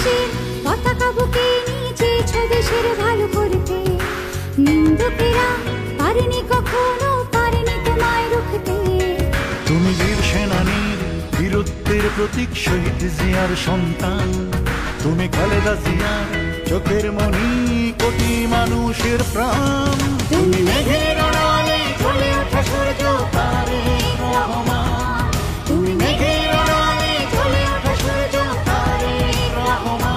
বাংলাদেশের পতাকা বুকে নিচে দেশের ভালো করতে। নিন্দুকেরা পারেনি কখনো, পারেনি তোমায় রুখতে। তুমি বীর সেনানীর বীরত্বের প্রতীক, শহীদ জিয়ার সন্তান। তুমি খালেদা জিয়ার চোখের মনি, কোটি মানুষের প্রাণ। তুমি মেঘের আড়ালে জ্বলে ওঠা সূর্য তারেক রহমান। তুমি মেঘের আড়ালে জ্বলে ওঠা সূর্য তারেক রহমান।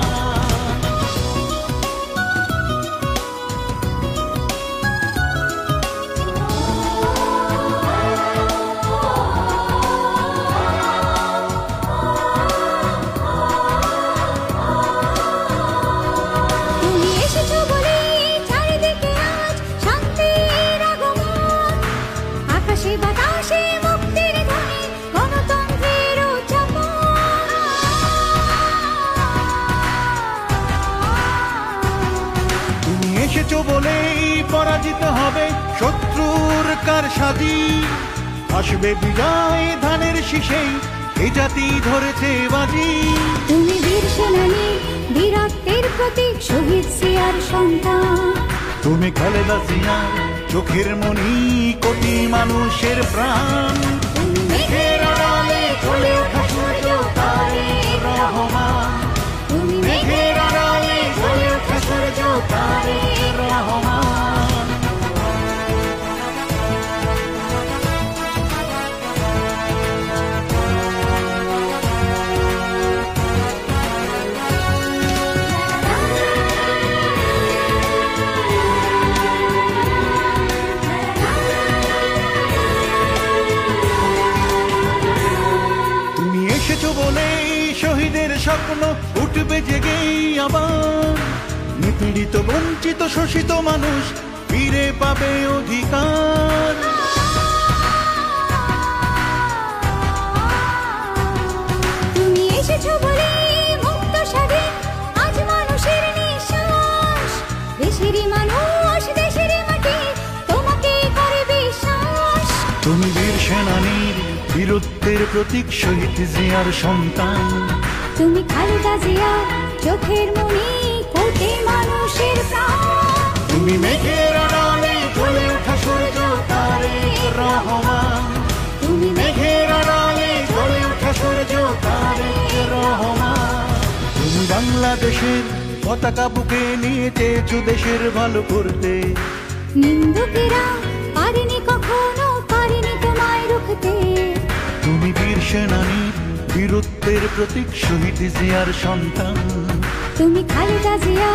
তুমি এসেছো বলে চারিদিকে আজ শান্তির আগমন। আকাশে বাতাসে মুক্তির ধ্বনি, গণতন্ত্রের উচ্চাপন। তুমি এসেছো বলেই পরাজিত হবে শত্রুর কারসাজি। আসবে বিজয় ধানের শীষেই, এ জাতি ধরেছে বাজি। তুমি বীর সেনানী, বীরত্বের প্রতীক, শহীদ জিয়ার সন্তান। তুমি খালেদা জিয়ার চোখের মনি, কোটি মানুষের প্রাণ। তুমি মেঘের আড়ালে জ্বলে ওঠা সূর্য তারেক রহমান। তুমি মেঘের আড়ালে জ্বলে ওঠা সূর্য তারেক রহমান। তুমি এসেছো বলেই শহীদের স্বপ্ন উঠবে জেগেই আবার। নিপীড়িত বঞ্চিত শোষিত মানুষ ফিরে পাবে অধিকার। তুমি এসেছো বলে মুক্ত স্বাধীন আজ মানুষের নিঃশ্বাস। দেশেরই মানুষ, দেশেরই মাটি, তোমাকে করে বিশ্বাস। তুমি বীর সেনানীর বীরত্বের প্রতীক, শহীদ জিয়ার সন্তান। তুমি খালেদা জিয়া চোখের মনি, কোটি মানুষের প্রাণ। তুমি মেঘের আড়ালে জ্বলে ওঠা সূর্য তারেক রহমান। তুমি মেঘের আড়ালে জ্বলে ওঠা সূর্য তারেক রহমান। তুমি বাংলাদেশের পতাকা বুকে নিয়ে চেয়েছো দেশের ভালো করতে। নিন্দুকেরা পারেনি কখনো, পারেনি তোমায় রুখতে। তুমি বীর সেনানীর বীরত্বের প্রতীক, শহীদ জিয়ার সন্তান। তুমি খালেদা জিয়া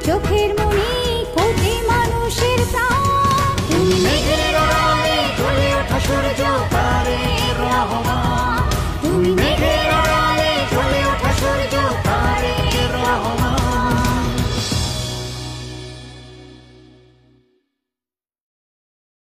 চোখের মনি, কোটি মানুষের প্রাণ। তুমি মেঘের আড়ালে জ্বলে ওঠা সূর্য